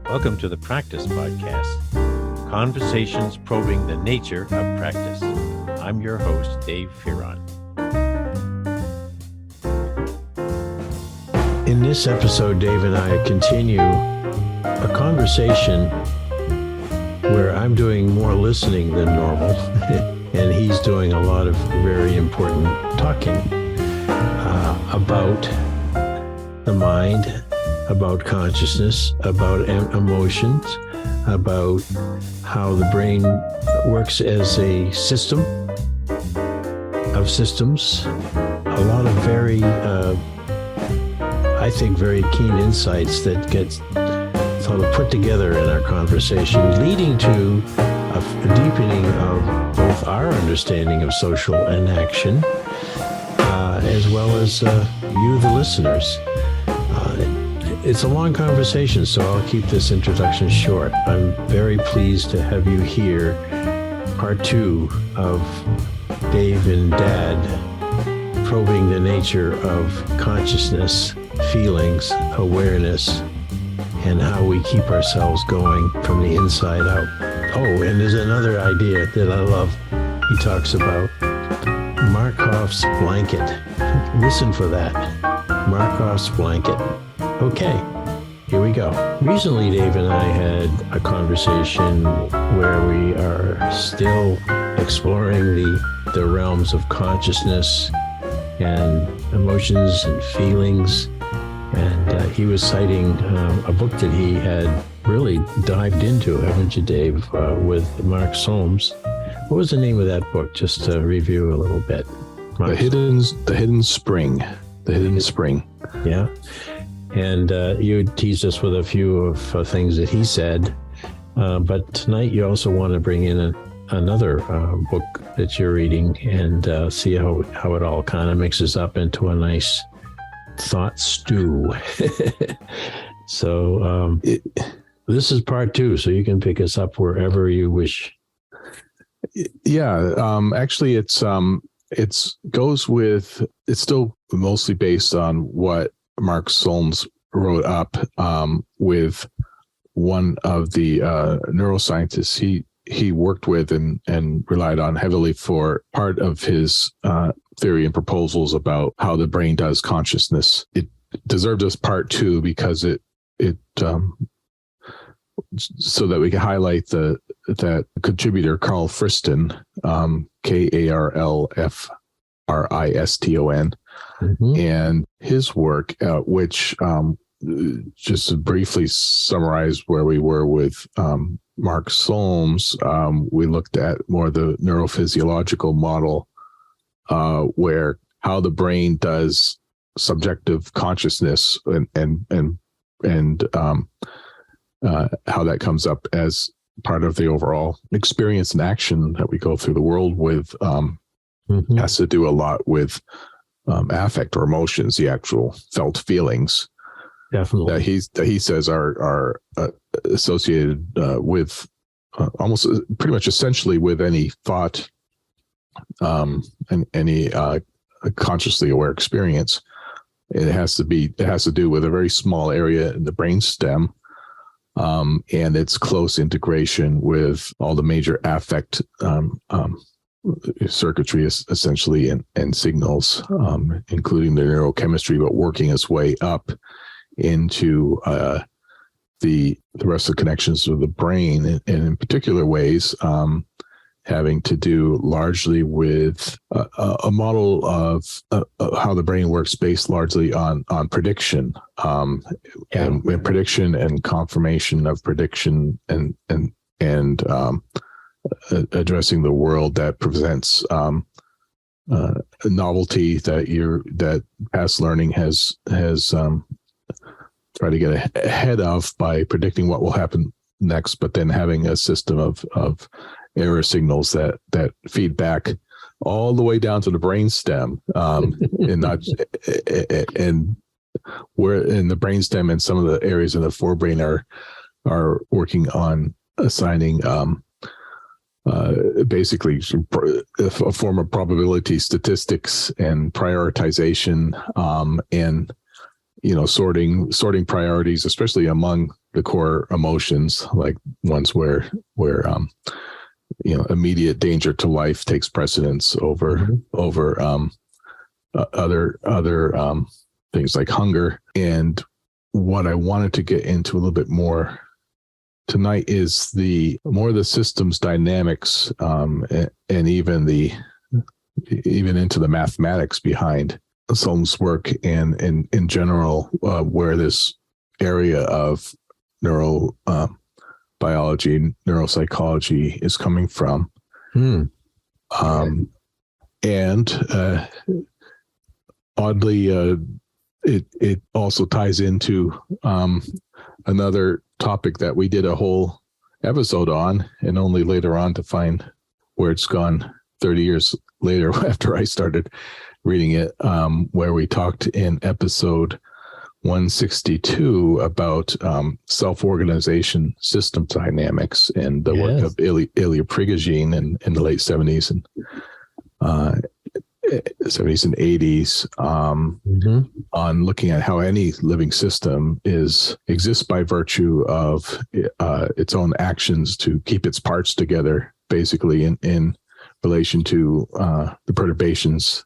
Welcome to the Practice Podcast, conversations probing the nature of practice. I'm your host, Dave Fearon. In this episode, Dave and I continue a conversation where I'm doing more listening than normal, and he's doing a lot of very important talking about the mind, about consciousness, about emotions, about how the brain works as a system of systems. A lot of very, I think, very keen insights that get sort of put together in our conversation, leading to a deepening of both our understanding of social enaction, as well as you, the listeners. It's a long conversation, so I'll keep this introduction short. I'm very pleased to have you here, part 2 of Dave and Dad probing the nature of consciousness, feelings, awareness, and how we keep ourselves going from the inside out. Oh, and there's another idea that I love. He talks about Markow's blanket. Listen for that. Markow's blanket. Okay, here we go. Recently, Dave and I had a conversation where we are still exploring the realms of consciousness and emotions and feelings. And he was citing a book that he had really dived into, haven't you, Dave, with Mark Solms. What was the name of that book? Just to review a little bit. The Hidden Spring. The Hidden Spring. Yeah. And you teased us with a few of things that he said. But tonight you also want to bring in another book that you're reading and see how it all kind of mixes up into a nice thought stew. So this is part 2, so you can pick us up wherever you wish. Yeah, actually, it's still mostly based on what Mark Solms wrote up with one of the neuroscientists he worked with and relied on heavily for part of his theory and proposals about how the brain does consciousness. It deserved us part 2 because it so that we can highlight that contributor Carl Friston, Karlfriston, and his work, which just to briefly summarize where we were with Mark Solms, we looked at more the neurophysiological model, where how the brain does subjective consciousness and how that comes up as part of the overall experience and action that we go through the world with. Has to do a lot with affect or emotions, the actual felt feelings. Definitely. That he says are associated with almost pretty much essentially with any thought and any consciously aware experience. It has to do with a very small area in the brainstem, and its close integration with all the major affect circuitry essentially and signals, including the neurochemistry, but working its way up into the rest of the connections of the brain, and in particular ways having to do largely with a model of how the brain works based largely on prediction, and prediction and confirmation of prediction and addressing the world that presents novelty that past learning has tried to get ahead of by predicting what will happen next, but then having a system of error signals that feed back all the way down to the brainstem, and not and where in the brainstem and some of the areas in the forebrain are working on assigning basically a form of probability statistics and prioritization, and sorting priorities, especially among the core emotions, like ones where immediate danger to life takes precedence over other things like hunger. And what I wanted to get into a little bit more tonight is the systems dynamics, and even into the mathematics behind Solm's work, and in general, where this area of neurobiology, neuropsychology is coming from. And oddly, it also ties into another topic that we did a whole episode on, and only later on to find where it's gone 30 years later after I started reading it, where we talked in episode 162 about self-organization system dynamics and the work of Ilya Prigogine in the late 70s and 80s, on looking at how any living system exists by virtue of its own actions to keep its parts together, basically in relation to the perturbations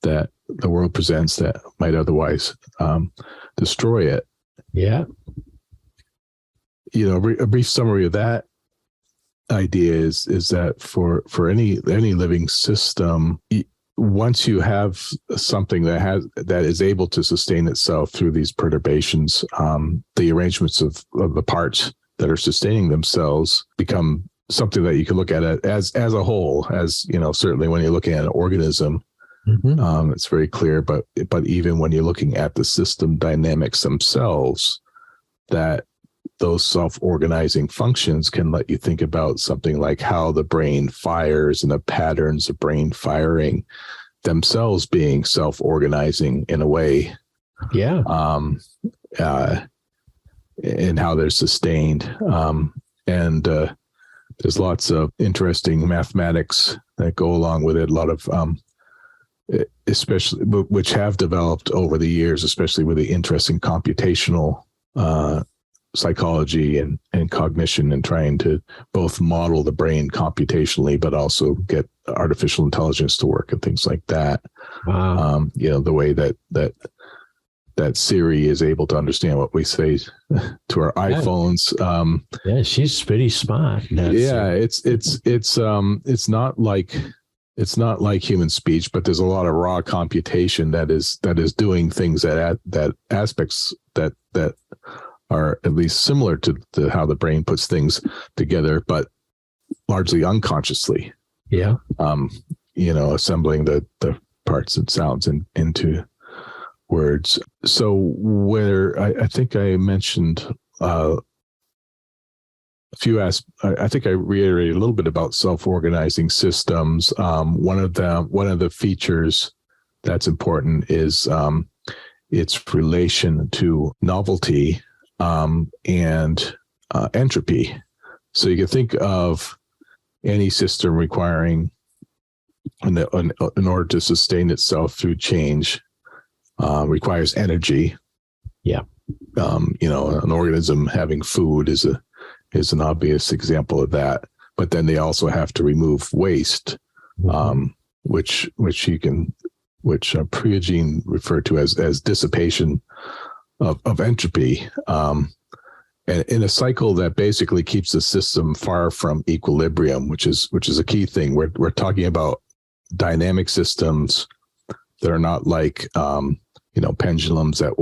that the world presents that might otherwise destroy it. Yeah. A brief summary of that idea is that for any living system, once you have something that is able to sustain itself through these perturbations, the arrangements of the parts that are sustaining themselves become something that you can look at it as a whole. As certainly when you're looking at an organism, it's very clear. But even when you're looking at the system dynamics themselves, that those self-organizing functions can let you think about something like how the brain fires and the patterns of brain firing themselves being self-organizing in a way. Yeah. And how they're sustained. And there's lots of interesting mathematics that go along with it. A lot of, especially, which have developed over the years, especially with the interest in computational psychology and cognition, and trying to both model the brain computationally, but also get artificial intelligence to work and things like that. Wow. The way that Siri is able to understand what we say to our iPhones. Yeah, she's pretty smart. It's not like human speech, but there's a lot of raw computation that is doing things that aspects that are at least similar to how the brain puts things together, but largely unconsciously. Yeah. Assembling the parts and sounds into words. So where I think I mentioned I think I reiterated a little bit about self-organizing systems. One of the features that's important is its relation to novelty and entropy. So you can think of any system requiring, in order to sustain itself through change, requires energy. Yeah. An organism having food is an obvious example of that. But then they also have to remove waste, which Prigogine referred to as dissipation of entropy, and in a cycle that basically keeps the system far from equilibrium, which is a key thing. We're talking about dynamic systems that are not like pendulums that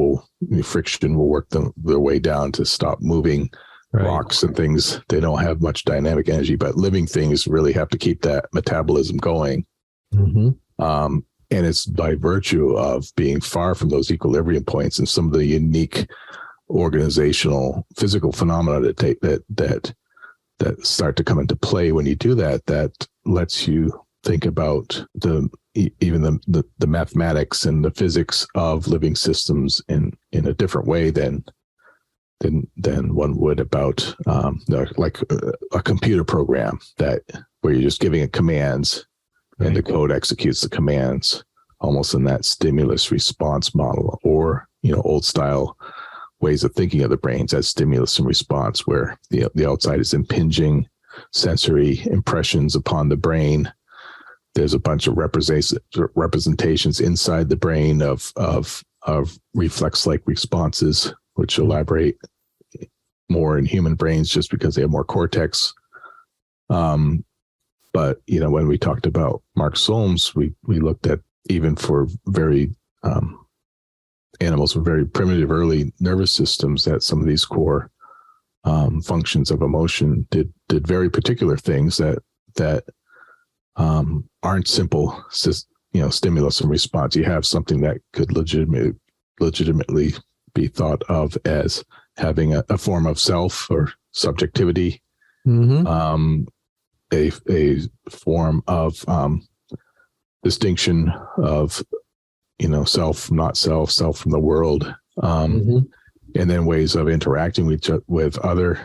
friction will work their way down to stop moving. Right. Rocks and things, they don't have much dynamic energy, but living things really have to keep that metabolism going. And it's by virtue of being far from those equilibrium points and some of the unique organizational physical phenomena that start to come into play when you do that lets you think about the mathematics and the physics of living systems in a different way than one would about like a computer program where you're just giving it commands. Right. And the code executes the commands. almost in that stimulus response model, or, old style ways of thinking of the brains as stimulus and response, where the outside is impinging sensory impressions upon the brain. There's a bunch of representations inside the brain of reflex-like responses, which elaborate more in human brains just because they have more cortex. But when we talked about Mark Solms, we looked at, even for very animals with very primitive early nervous systems, that some of these core functions of emotion did very particular things that aren't simple, stimulus and response. You have something that could legitimately be thought of as having a form of self or subjectivity, a form of distinction of self from not self, self from the world, and then ways of interacting with other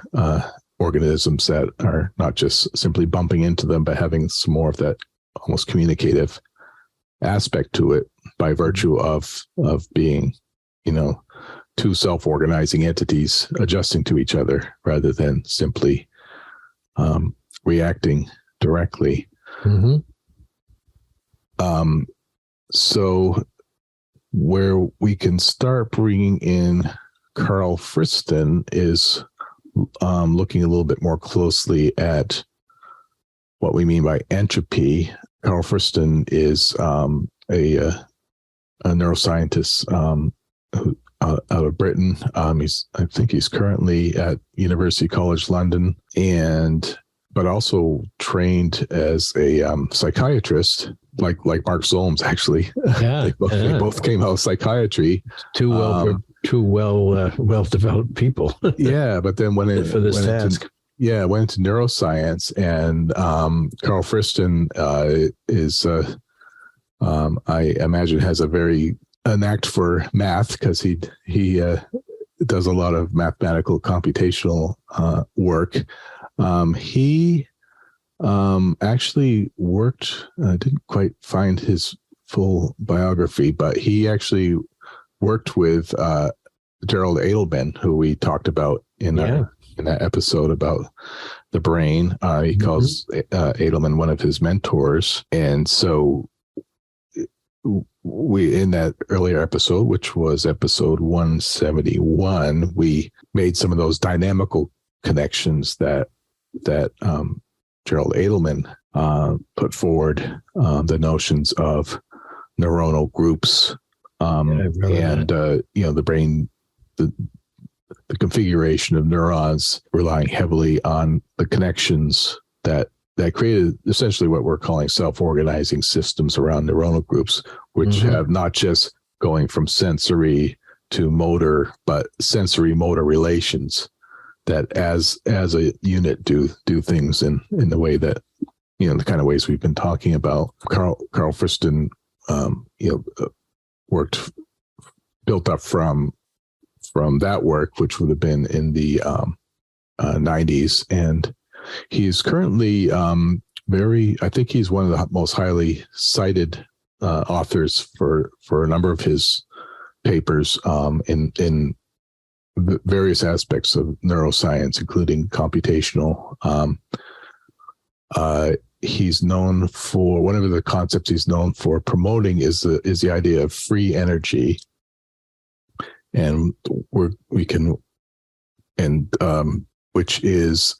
organisms that are not just simply bumping into them, but having some more of that almost communicative aspect to it, by virtue of being two self-organizing entities adjusting to each other rather than simply reacting directly. So where we can start bringing in Carl Friston is looking a little bit more closely at what we mean by entropy. Carl Friston is a neuroscientist who, out of Britain. I think he's currently at University College London, but also trained as a psychiatrist, like Mark Solms, actually. Yeah, they both came out of psychiatry. Two well developed people. Yeah, but then went into neuroscience, and Carl Friston is I imagine has a very knack for math, because he does a lot of mathematical computational work. He actually worked, I didn't quite find his full biography, but he actually worked with Gerald Edelman, who we talked about in that episode about the brain. He calls Edelman one of his mentors. And so we, in that earlier episode, which was episode 171, we made some of those dynamical connections that Gerald Edelman put forward, the notions of neuronal groups, the brain, the configuration of neurons relying heavily on the connections that created essentially what we're calling self-organizing systems around neuronal groups, which have not just going from sensory to motor, but sensory motor relations that as a unit do things in the way that, the kind of ways we've been talking about. Carl Friston, built up from that work, which would have been in the 90s. And he's currently I think he's one of the most highly cited authors for a number of his papers in various aspects of neuroscience, including computational. He's known for, one of the concepts he's known for promoting is the idea of free energy. And which is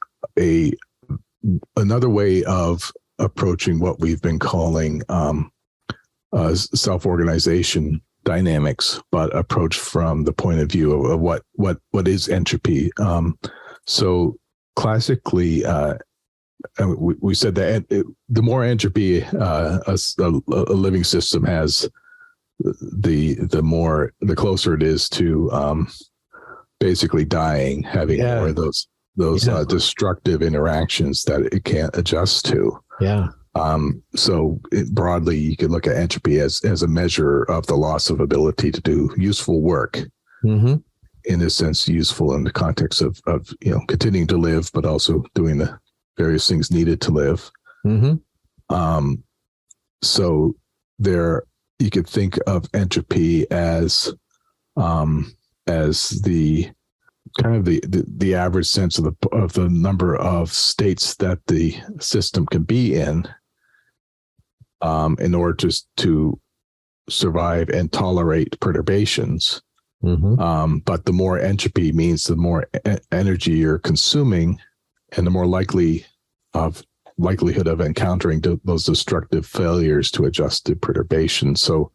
another way of approaching what we've been calling self-organization dynamics, but approached from the point of view of what is entropy. So classically, we said that the more entropy a living system has, the closer it is to basically dying, having more of those destructive interactions that it can't adjust to. So broadly, you could look at entropy as a measure of the loss of ability to do useful work. In a sense, useful in the context of continuing to live, but also doing the various things needed to live. So there you could think of entropy as the kind of the average sense of the number of states that the system can be in order to survive and tolerate perturbations. Mm-hmm. But the more entropy means the more energy you're consuming, and the more likelihood of encountering those destructive failures to adjust to perturbation. So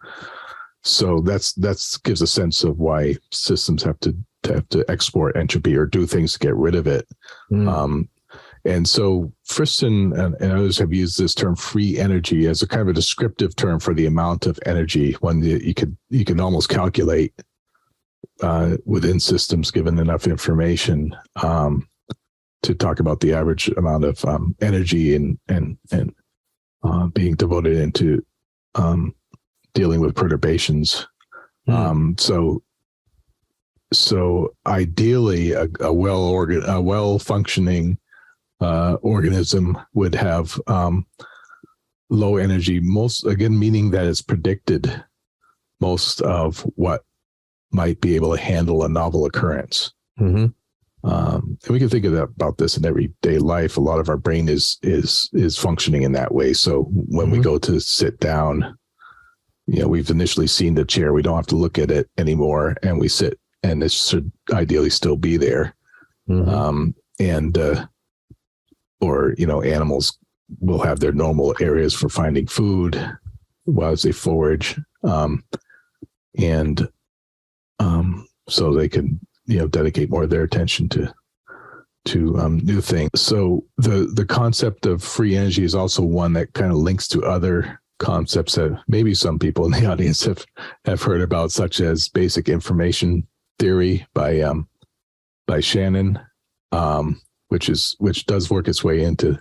that's gives a sense of why systems have to export entropy or do things to get rid of it. And so Friston and others have used this term free energy as a kind of a descriptive term for the amount of energy when you can almost calculate within systems given enough information to talk about the average amount of energy and being devoted into dealing with perturbations. So ideally, a well functioning organism would have low energy, meaning that it's predicted most of what might be able to handle a novel occurrence. Mm-hmm. And we can think about this in everyday life. A lot of our brain is functioning in that way. So when we go to sit down, we've initially seen the chair. We don't have to look at it anymore, and we sit, and it should ideally still be there. Mm-hmm. Or animals will have their normal areas for finding food while they forage, so they can dedicate more of their attention to new things. So the concept of free energy is also one that kind of links to other concepts that maybe some people in the audience have heard about, such as basic information theory by Shannon, which does work its way into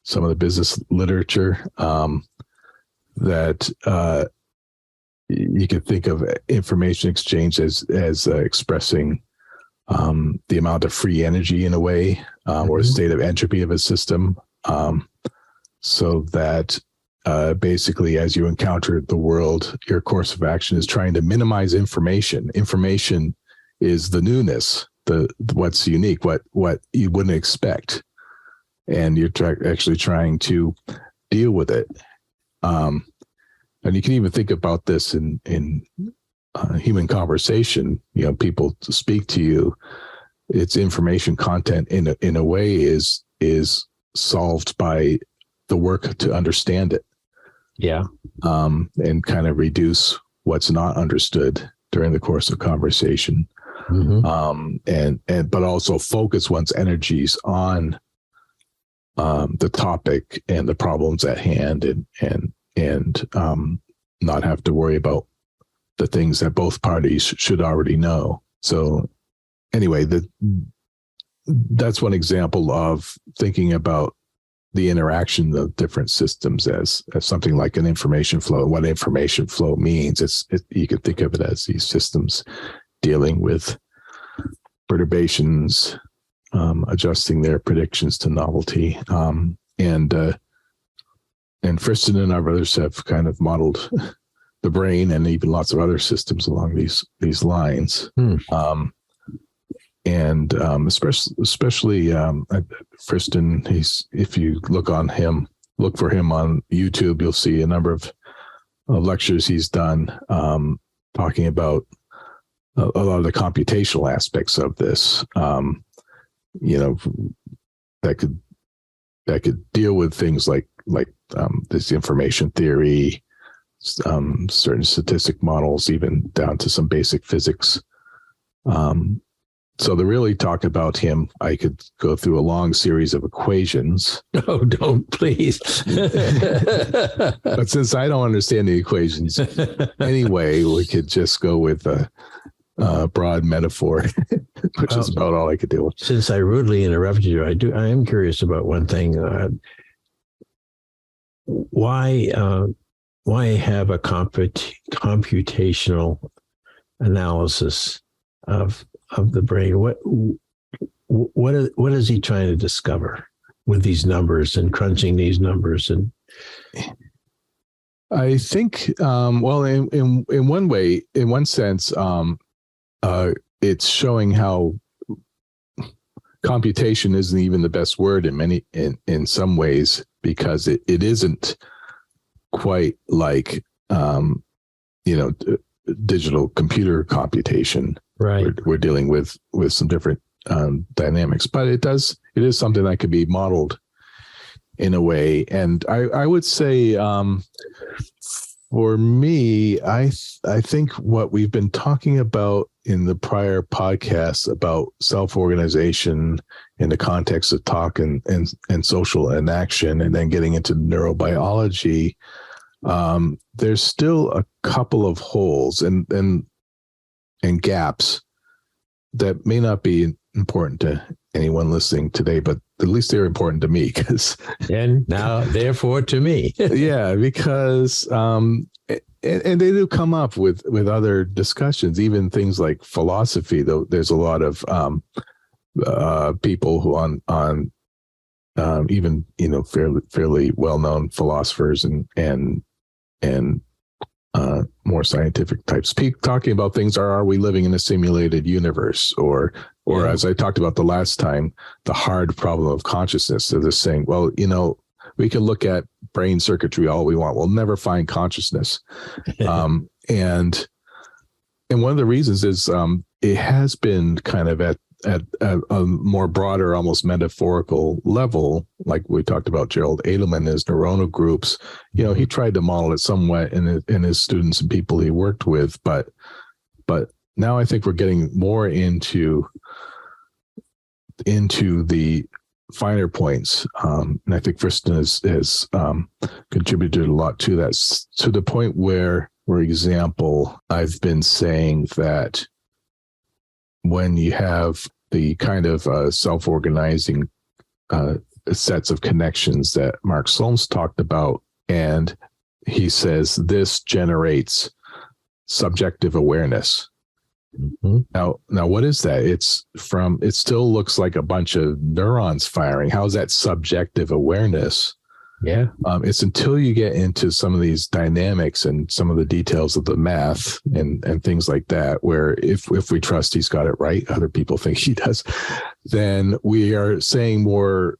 some of the business literature. That you could think of information exchange as expressing the amount of free energy in a way, or a state of entropy of a system, so that basically, as you encounter the world, your course of action is trying to minimize information. Information is the newness, what's unique, what you wouldn't expect, and you're actually trying to deal with it. And you can even think about this in human conversation. People speak to you. Its information content in a way is solved by the work to understand it. Yeah. And kind of reduce what's not understood during the course of conversation. Mm-hmm. But also focus one's energies on the topic and the problems at hand, and not have to worry about the things that both parties should already know. So anyway, that's one example of thinking about the interaction of different systems as something like an information flow. What information flow means, you can think of it as these systems dealing with perturbations, adjusting their predictions to novelty, and Friston and others have kind of modeled the brain and even lots of other systems along these lines. Especially Friston, if you look for him on YouTube, you'll see a number of lectures he's done talking about a lot of the computational aspects of this. That could deal with things like this information theory, certain statistic models, even down to some basic physics. So to really talk about him, I could go through a long series of equations. Oh, don't, please. But since I don't understand the equations anyway, we could just go with a broad metaphor, which is about all I could do. Since I rudely interrupted you, I am curious about one thing. Why have a computational analysis of the brain? What is he trying to discover with these numbers and crunching these numbers? And I think, well, in one way, in one sense, it's showing how computation isn't even the best word in some ways, because it isn't quite like digital computer computation. Right. We're dealing with some different dynamics, but it is something that could be modeled in a way. And I would say, for me, I think what we've been talking about in the prior podcasts about self-organization in the context of talk and social inaction, and then getting into neurobiology, there's still a couple of holes and gaps that may not be important to anyone listening today, but at least they're important to me, because And now, therefore, to me. yeah, because and they do come up with other discussions, even things like philosophy. Though there's a lot of people who on even fairly well-known philosophers and more scientific types talking about things. Are we living in a simulated universe, or as I talked about the last time, the hard problem of consciousness? They're just saying, well, we can look at brain circuitry all we want, we'll never find consciousness. And one of the reasons is it has been kind of at a more broader, almost metaphorical level, like we talked about Gerald Edelman, his neuronal groups. He tried to model it somewhat in his students and people he worked with, but now I think we're getting more into the finer points, and I think Friston has contributed a lot to that, to the point where, for example, I've been saying that when you have the kind of self-organizing sets of connections that Mark Solms talked about, and he says this generates subjective awareness. Mm-hmm. Now, what is that? It still looks like a bunch of neurons firing. How is that subjective awareness? Yeah. It's until you get into some of these dynamics and some of the details of the math and things like that, where if we trust he's got it right, other people think he does, then we are saying more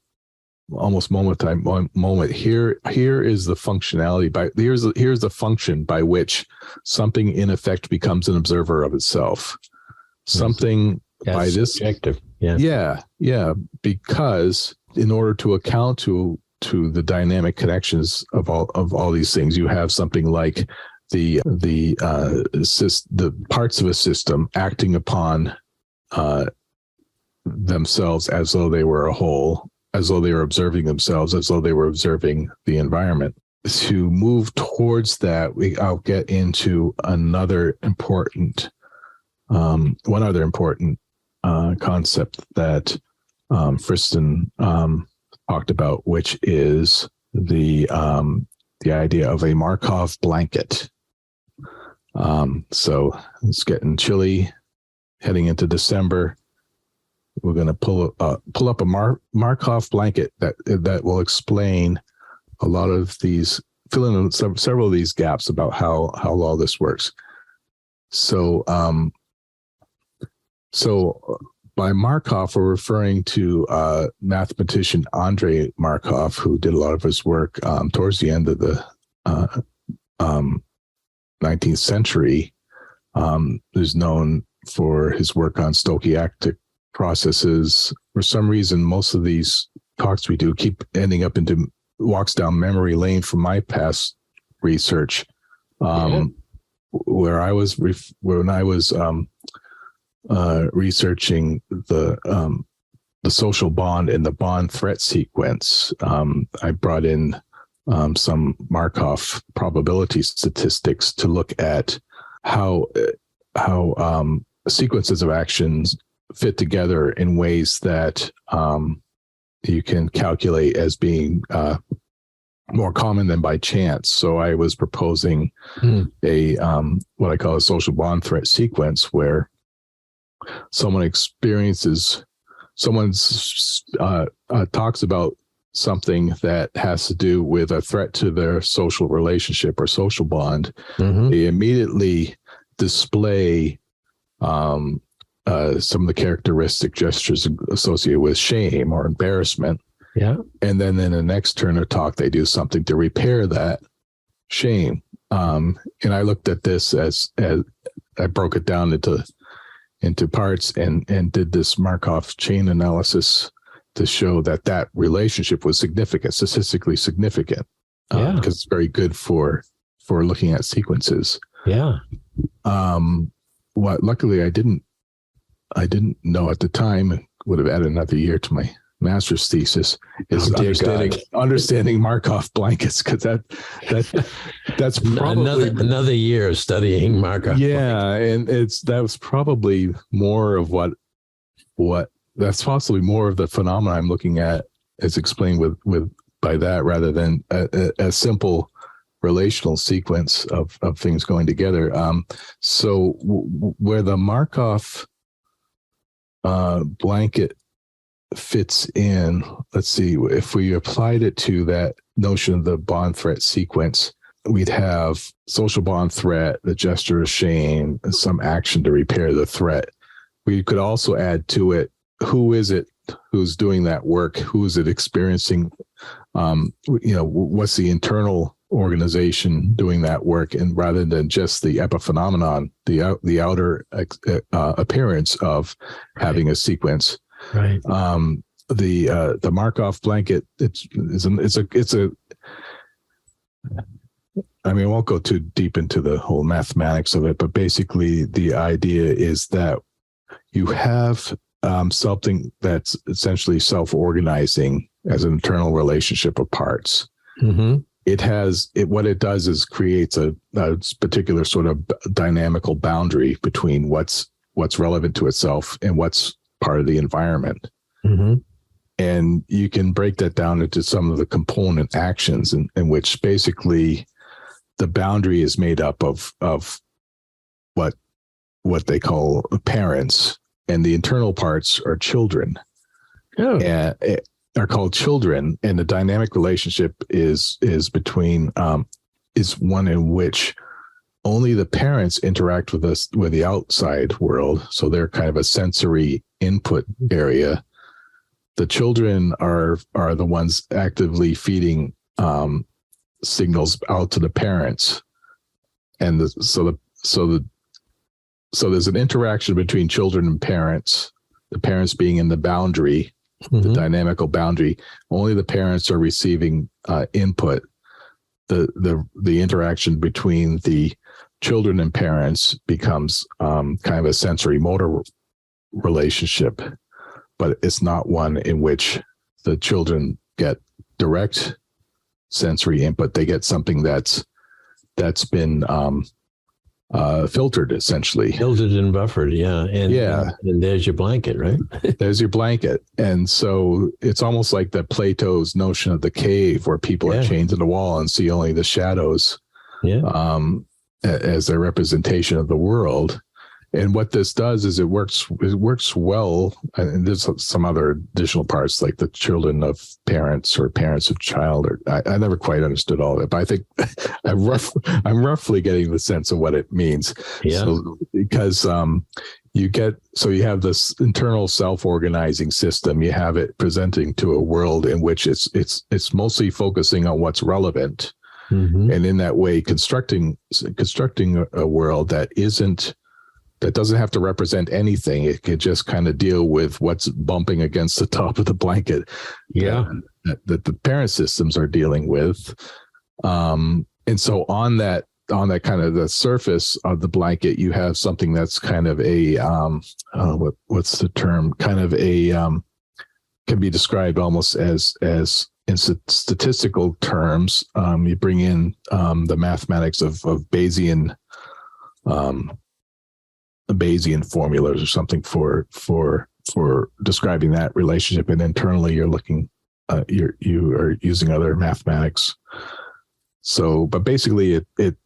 almost moment by moment. Here is the functionality here's the function by which something in effect becomes an observer of itself. Something by this subjective. Yeah. Because in order to account to the dynamic connections of all these things, you have something like the parts of a system acting upon themselves as though they were a whole, as though they were observing themselves, as though they were observing the environment. To move towards that, I'll get into one other important concept that Friston talked about, which is the idea of a Markov blanket. So it's getting chilly, heading into December. We're going to pull up a Markov blanket that will explain a lot of these, fill in several of these gaps about how all this works. So by Markov, we're referring to mathematician Andrei Markov, who did a lot of his work towards the end of the 19th century. Who's known for his work on stochastic processes. For some reason, most of these talks we do keep ending up into walks down memory lane from my past research, where I was when I was researching the social bond and the bond threat sequence. I brought in some Markov probability statistics to look at how sequences of actions fit together in ways that you can calculate as being more common than by chance. So I was proposing a what I call a social bond threat sequence, where someone talks about something that has to do with a threat to their social relationship or social bond, they immediately display some of the characteristic gestures associated with shame or embarrassment. Yeah. And then in the next turn of talk, they do something to repair that shame. And I looked at this as I broke it down into parts and did this Markov chain analysis to show that relationship was significant, statistically significant, because it's very good for looking at sequences. Yeah. Luckily I didn't know at the time, would have added another year to my master's thesis, is understanding Markov blankets, because that's probably another year of studying Markov. Yeah, and that was probably more of what that's possibly more of the phenomena I'm looking at is explained with by that, rather than a simple relational sequence of things going together. So where the Markov blanket fits in, let's see, if we applied it to that notion of the bond threat sequence, we'd have social bond threat, the gesture of shame, some action to repair the threat. We could also add to it, who is it who's doing that work? Who is it experiencing? What's the internal organization doing that work? And rather than just the epiphenomenon, the outer appearance of having a sequence. Right. The Markov blanket, it's a I mean, I won't go too deep into the whole mathematics of it, but basically the idea is that you have something that's essentially self-organizing as an internal relationship of parts. Mm-hmm. What it does is creates a particular sort of dynamical boundary between what's relevant to itself and what's part of the environment. Mm-hmm. And you can break that down into some of the component actions in which basically the boundary is made up of what they call parents, and the internal parts are children. Oh. And are called children, and the dynamic relationship is between is one in which only the parents interact with the outside world, so they're kind of a sensory input area. The children are the ones actively feeding signals out to the parents, and so there's an interaction between children and parents. The parents being in the boundary, the dynamical boundary. Only the parents are receiving input. The interaction between the children and parents becomes kind of a sensory motor relationship, but it's not one in which the children get direct sensory input. They get something that's been filtered, essentially. Filtered and buffered, yeah. And there's your blanket, right? There's your blanket. And so it's almost like the Plato's notion of the cave, where people are chained to the wall and see only the shadows as their representation of the world. And what this does is it works well. And there's some other additional parts, like the children of parents or parents of child. I never quite understood all of it, but I think I'm roughly getting the sense of what it means. Yeah. So, because you have this internal self-organizing system. You have it presenting to a world in which it's mostly focusing on what's relevant, and in that way constructing a world that doesn't have to represent anything. It could just kind of deal with what's bumping against the top of the blanket. Yeah. That the parent systems are dealing with. And so on that kind of the surface of the blanket, you have something that's kind of a, what's the term? Kind of a, can be described almost as in statistical terms. You bring in the mathematics of Bayesian, Bayesian formulas or something for describing that relationship, and internally you're looking you are using other mathematics. So, but basically it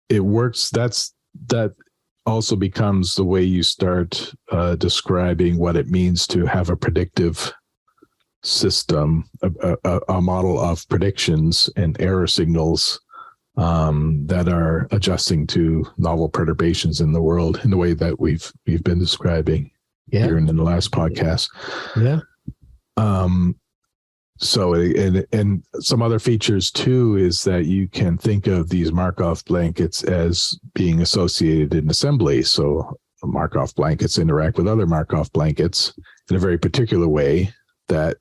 works. That also becomes the way you start describing what it means to have a predictive system, a model of predictions and error signals that are adjusting to novel perturbations in the world in the way that we've been describing here in the last podcast. Yeah. So, and some other features too is that you can think of these Markov blankets as being associated in assembly. So Markov blankets interact with other Markov blankets in a very particular way that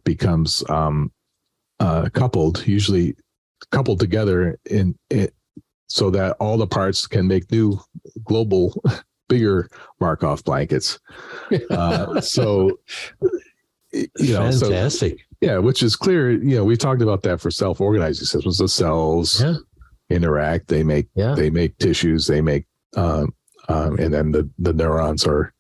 becomes usually coupled together in it, so that all the parts can make new global, bigger Markov blankets. So, Fantastic. Which is clear. We talked about that for self-organizing systems. The cells interact. They make tissues. They make, and then the neurons are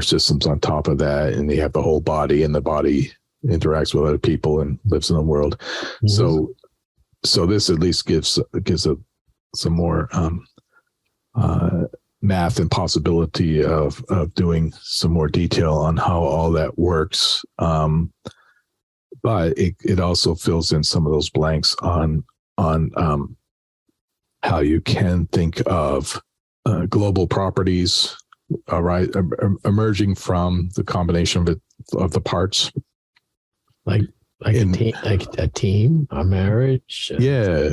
systems on top of that, and they have the whole body, and the body interacts with other people and lives in the world. Mm-hmm. So this at least gives some more math and possibility of doing some more detail on how all that works. But it also fills in some of those blanks on how you can think of global properties, emerging from the combination of the parts, like a team, a marriage,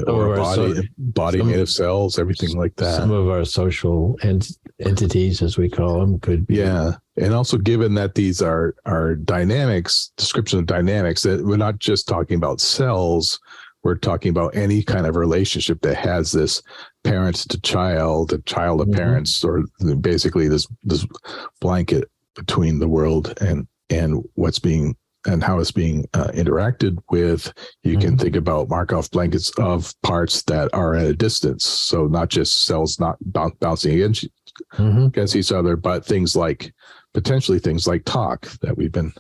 or a body made of cells, everything like that. Some of our social entities, as we call them, could be. Yeah, and also given that these are dynamics, description of dynamics, that we're not just talking about cells. We're talking about any kind of relationship that has this parent to child, a child to parents, or basically this blanket between the world and what's being and how it's being interacted with. You can think about Markov blankets of parts that are at a distance. So not just cells not bouncing against each other, but potentially things like talk that we've been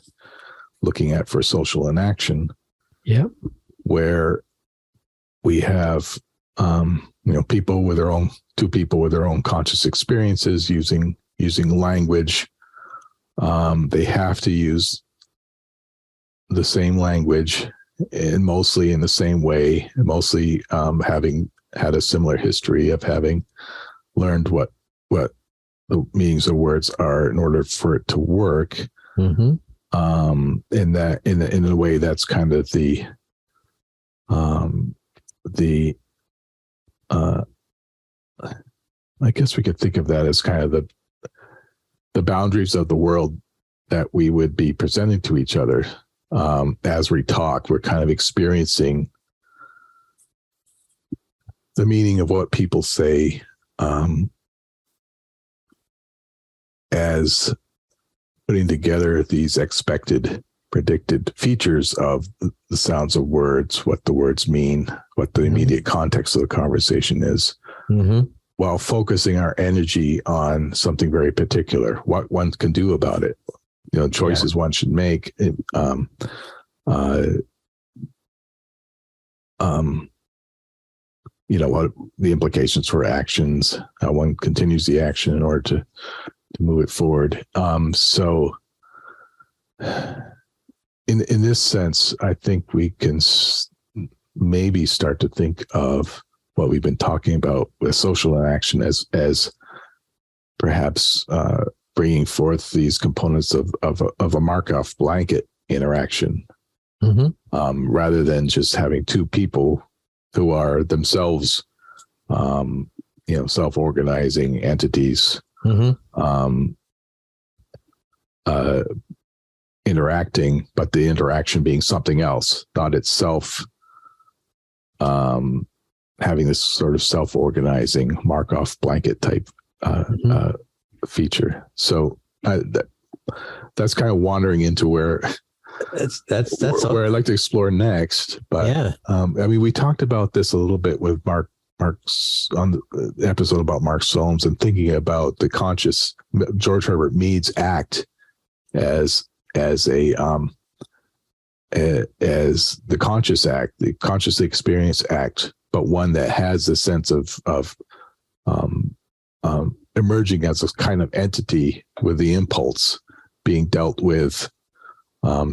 looking at for social inaction. Yeah. Where we have, two people with their own conscious experiences using language. They have to use the same language and mostly in the same way, mostly having had a similar history of having learned what the meanings of words are in order for it to work. In a way that's kind of I guess we could think of that as kind of the boundaries of the world that we would be presenting to each other. As we talk, we're kind of experiencing the meaning of what people say as putting together these expected, predicted features of the sounds of words, what the words mean, what the immediate context of the conversation is, while focusing our energy on something very particular, what one can do about it. Choices one should make. What the implications for actions, how one continues the action in order to move it forward. So in this sense, I think we can maybe start to think of what we've been talking about with social inaction as perhaps bringing forth these components of a Markov blanket interaction, rather than just having two people who are themselves, self-organizing entities, interacting, but the interaction being something else, not itself having this sort of self-organizing Markov blanket type feature. So that's kind of wandering into where where I'd like to explore next. But we talked about this a little bit with Mark's on the episode about Mark Solms, and thinking about the conscious George Herbert Mead's act as the conscious act, the consciously experienced act, but one that has the sense of emerging as a kind of entity with the impulse being dealt with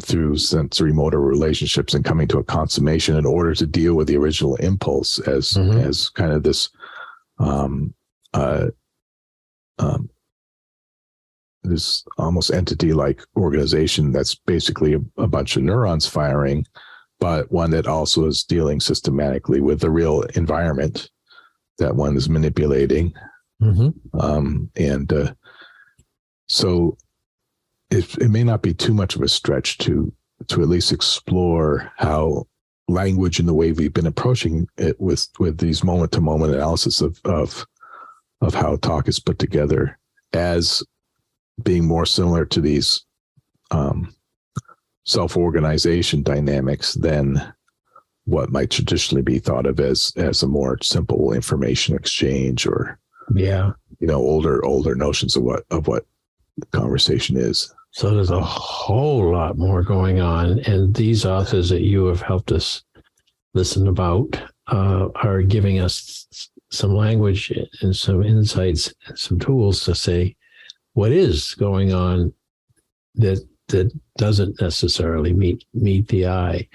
through sensory motor relationships and coming to a consummation in order to deal with the original impulse as kind of this this almost entity-like organization that's basically a bunch of neurons firing, but one that also is dealing systematically with the real environment that one is manipulating. So it may not be too much of a stretch to at least explore how language and the way we've been approaching it with these moment-to-moment analysis of how talk is put together as being more similar to these self-organization dynamics than what might traditionally be thought of as a more simple information exchange, or older notions of what conversation is. So there's a whole lot more going on, and these authors that you have helped us listen about are giving us some language and some insights and some tools to say what is going on that doesn't necessarily meet the eye.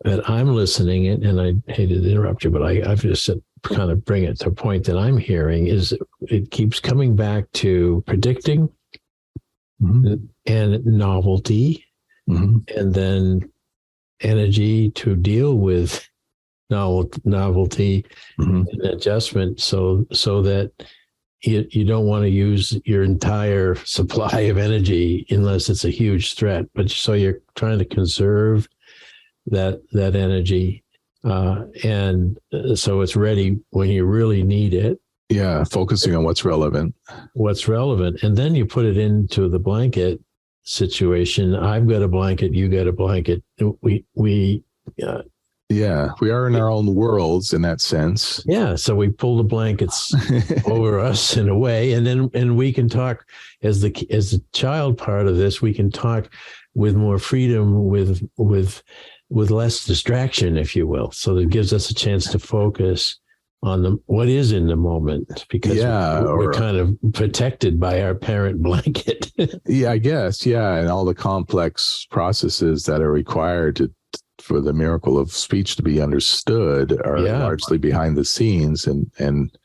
But I'm listening, and I hated to interrupt you, but I've just said, kind of bring it to a point that I'm hearing is it keeps coming back to predicting and novelty, and then energy to deal with novelty and adjustment, so that you don't want to use your entire supply of energy unless it's a huge threat. But so you're trying to conserve that energy, and so it's ready when you really need it. Yeah, focusing on what's relevant. And then you put it into the blanket situation. I've got a blanket, you got a blanket. We are in our own worlds in that sense. Yeah, so we pull the blankets over us in a way, and we can talk as the child part of this. We can talk with more freedom, with less distraction, if you will. So it gives us a chance to focus on what is in the moment, because we're kind of protected by our parent blanket. I guess. Yeah. And all the complex processes that are required for the miracle of speech to be understood are largely behind the scenes. And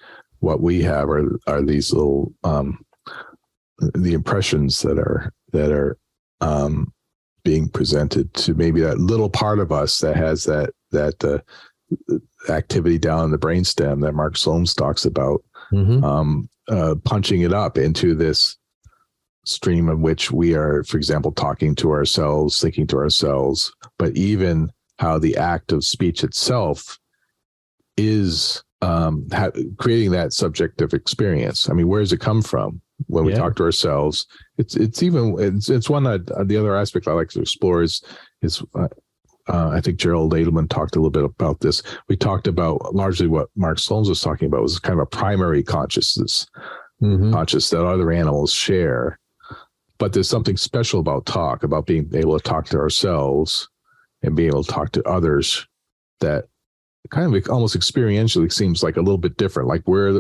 what we have are these little, the impressions that are being presented to maybe that little part of us that has that activity down in the brainstem that Mark Solms talks about, punching it up into this stream of which we are, for example, talking to ourselves, thinking to ourselves, but even how the act of speech itself is creating that subjective experience. I mean, where does it come from when we talk to ourselves? It's one that the other aspect I like to explore is I think Gerald Edelman talked a little bit about this. We talked about largely what Mark Solms was talking about was kind of a primary consciousness, conscious that other animals share. But there's something special about being able to talk to ourselves and being able to talk to others that kind of almost experientially seems like a little bit different. Like we're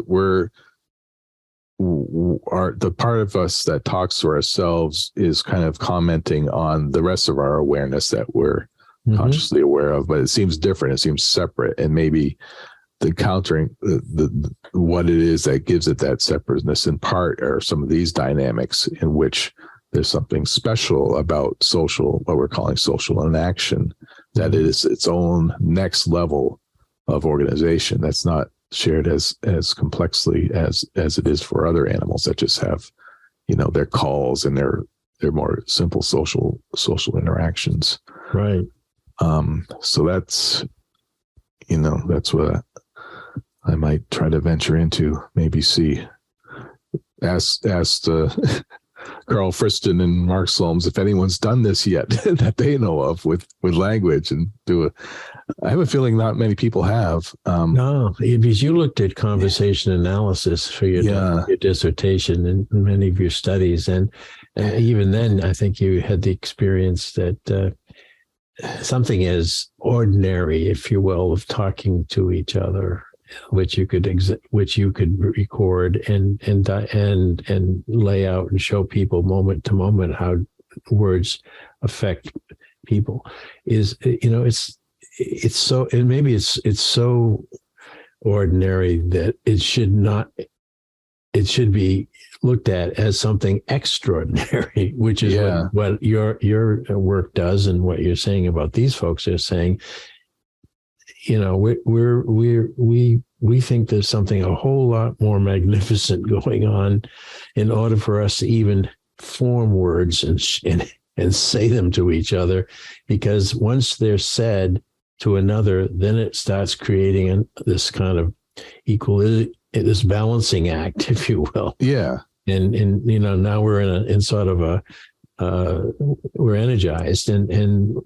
the part of us that talks to ourselves is kind of commenting on the rest of our awareness that we're consciously aware of, but it seems different. It seems separate, and maybe the countering the what it is that gives it that separateness in part are some of these dynamics in which there's something special about what we're calling social inaction, that it is its own next level of organization that's not shared as complexly as it is for other animals that just have, their calls and their more simple social interactions. Right. So that's what I might try to venture into, maybe ask Carl Friston and Mark Solms if anyone's done this yet that they know of with language, and I have a feeling not many people have. No, because you looked at conversation analysis for your dissertation and many of your studies, and even then, I think you had the experience that something as ordinary, if you will, of talking to each other, which you could record and lay out and show people moment to moment how words affect people is, it's so, and maybe it's so ordinary that it should be looked at as something extraordinary, which is what your work does, and what you're saying about these folks are saying. We think there's something a whole lot more magnificent going on in order for us to even form words and say them to each other, because once they're said to another, then it starts creating this kind of this balancing act, if you will. Yeah. And now we're in sort of we're energized, and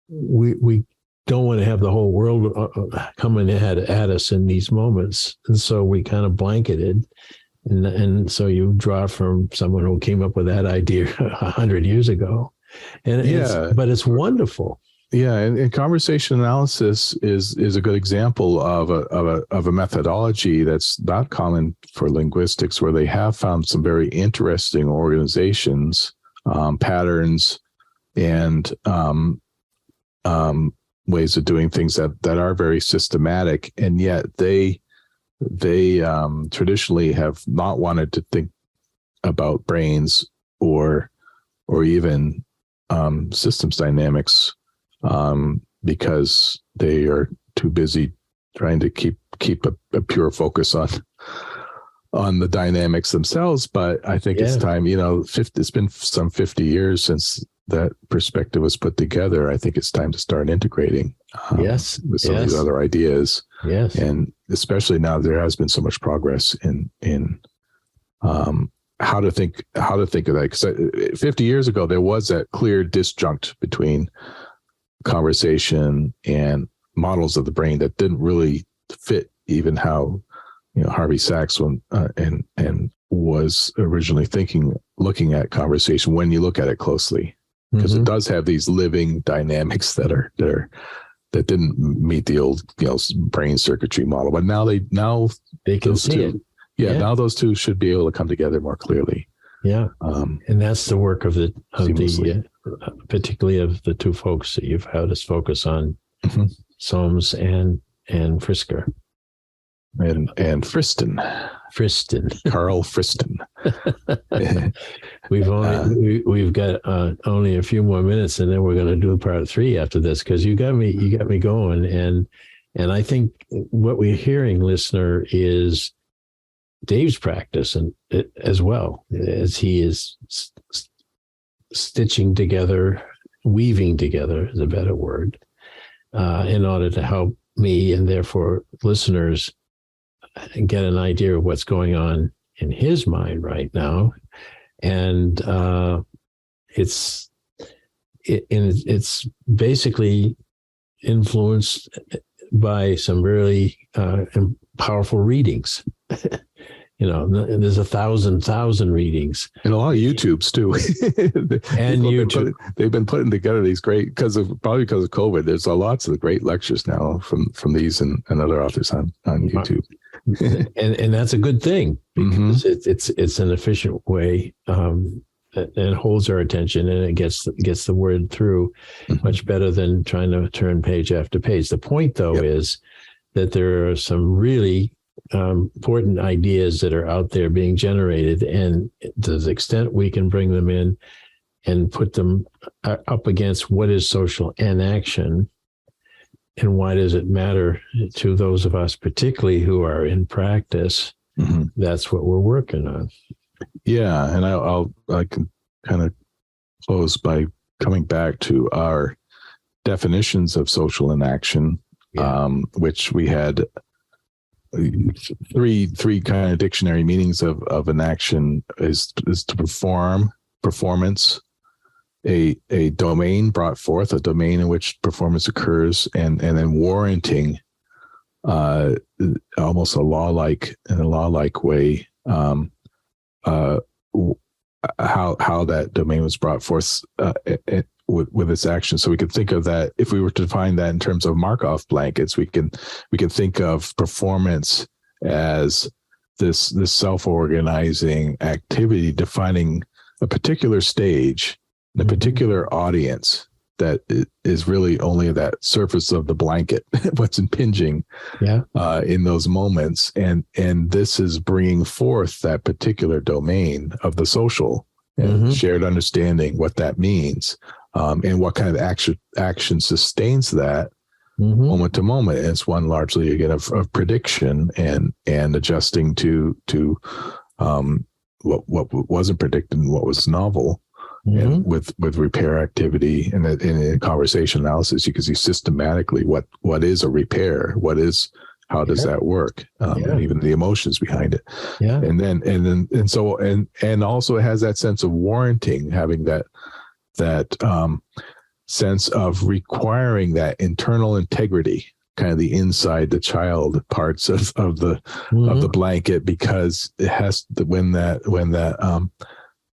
we don't want to have the whole world coming at us in these moments. And so we kind of blanketed. And so you draw from someone who came up with that idea 100 years ago. And but it's wonderful. Yeah, and conversation analysis is a good example of a methodology that's not common for linguistics, where they have found some very interesting organizations, patterns, and ways of doing things that are very systematic, and yet they traditionally have not wanted to think about brains or even systems dynamics, because they are too busy trying to keep a pure focus on the dynamics themselves. But I think it's time, it's been some 50 years since that perspective was put together. I think it's time to start integrating with some of these other ideas. Yes. And especially now there has been so much progress in how to think of that. Because 50 years ago, there was that clear disjunct between conversation and models of the brain that didn't really fit even how Harvey Sachs and was originally looking at conversation when you look at it closely, because it does have these living dynamics that didn't meet the old brain circuitry model, but now they can see it. Now those two should be able to come together more clearly. And that's the work of the particularly of the two folks that you've had us focus on, Soames and Frisker. And Friston, Carl Friston. We've got only a few more minutes, and then we're going to do part 3 after this, because you got me going, and I think what we're hearing, listener, is Dave's practice, and as well as he is stitching together, weaving together is a better word, in order to help me and therefore listeners get an idea of what's going on in his mind right now. And it's basically influenced by some really powerful readings. There's 1,000 readings, and a lot of YouTubes too. And YouTube, they've been putting together these great, probably because of COVID. There's lots of great lectures now from these and other authors on YouTube. and that's a good thing, because it's an efficient way, and holds our attention, and it gets the word through much better than trying to turn page after page. The point, though, is that there are some really important ideas that are out there being generated, and to the extent we can bring them in and put them up against what is social inaction and why does it matter to those of us, particularly who are in practice, that's what we're working on. Yeah, and I can kind of close by coming back to our definitions of social inaction, which we had three kind of dictionary meanings of inaction is to performance, a domain brought forth, a domain in which performance occurs, and then warranting, almost in a law-like way, how that domain was brought forth with its action. So we could think of that, if we were to define that in terms of Markow blankets, we can think of performance as this self-organizing activity defining a particular stage, a particular audience that is really only that surface of the blanket, what's impinging in those moments. And this is bringing forth that particular domain of the social and shared understanding, what that means, and what kind of action sustains that moment to moment. And it's one largely, again, of prediction and adjusting to what wasn't predicted and what was novel. And with repair activity and in conversation analysis, you can see systematically what is a repair, how does that work, and even the emotions behind it. And also it has that sense of warranting, having that sense of requiring that internal integrity, kind of the inside the child parts of the blanket, because it has to,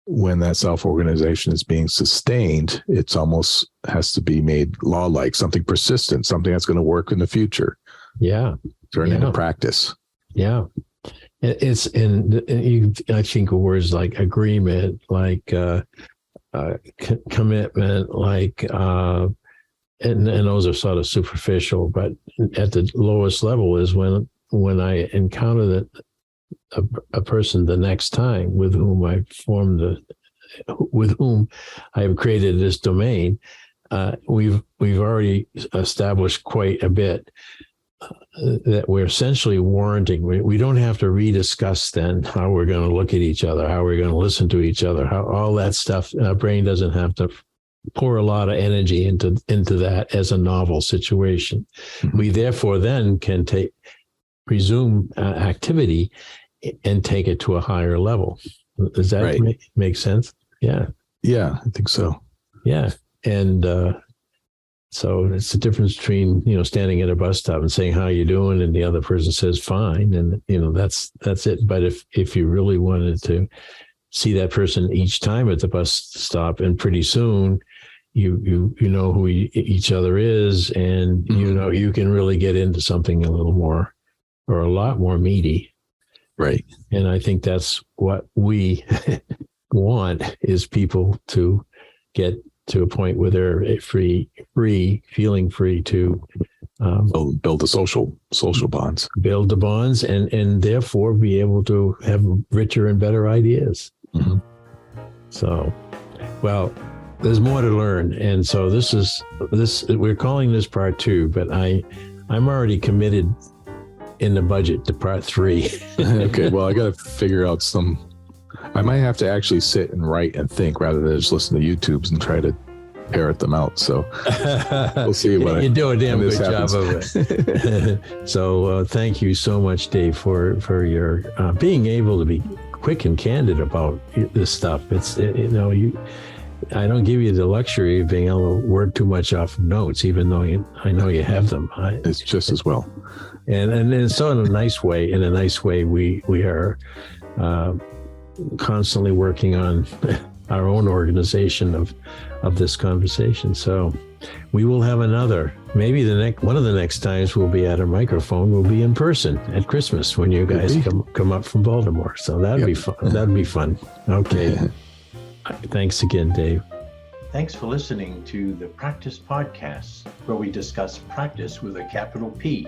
when that self-organization is being sustained, it's almost has to be made law-like, something persistent, something that's going to work in the future. Turn into practice. It's I think of words like agreement, like commitment, like and those are sort of superficial, but at the lowest level is when I encounter a person the next time with whom I have created this domain. We've already established quite a bit that we're essentially warranting. We don't have to rediscuss then how we're going to look at each other, how we're going to listen to each other, how all that stuff. Our brain doesn't have to pour a lot of energy into that as a novel situation. We therefore then can resume activity and take it to a higher level. Does that make sense? Yeah, I think so. Yeah. And so it's the difference between, standing at a bus stop and saying, how you doing? And the other person says, fine. And, that's it. But if you really wanted to see that person each time at the bus stop, and pretty soon you know who each other is, and, you can really get into something a little more, or a lot more meaty. Right. And I think that's what we want, is people to get to a point where they're feeling free to build the social bonds, build the bonds, and therefore be able to have richer and better ideas. So, well, there's more to learn. And so we're calling this part 2, but I'm already committed in the budget to part 3. Okay. Well, I got to figure out I might have to actually sit and write and think rather than just listen to YouTubes and try to parrot them out. So we'll see. You do a damn good job of it. So thank you so much, Dave, for your being able to be quick and candid about this stuff. I don't give you the luxury of being able to work too much off of notes, even though I know you have them. It's just as well. And so in a nice way, we are constantly working on our own organization of this conversation. So we will have another, maybe one of the next times we'll be at a microphone, we'll be in person at Christmas when you guys come up from Baltimore. So that'd be fun. That'd be fun. Okay. Thanks again, Dave. Thanks for listening to the Practice Podcast, where we discuss practice with a capital P.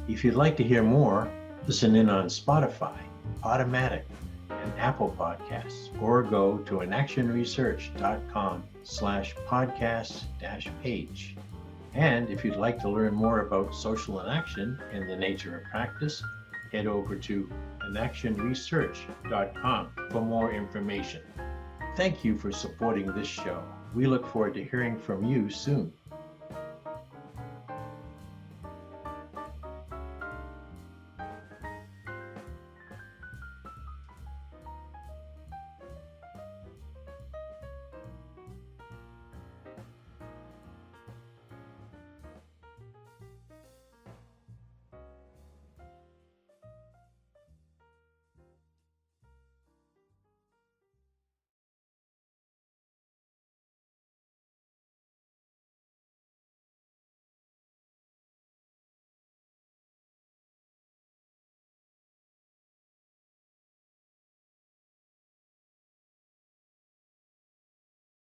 If you'd like to hear more, listen in on Spotify, Automatic, and Apple Podcasts, or go to inactionresearch.com/podcast-page. And if you'd like to learn more about social inaction and the nature of practice, head over to inactionresearch.com for more information. Thank you for supporting this show. We look forward to hearing from you soon.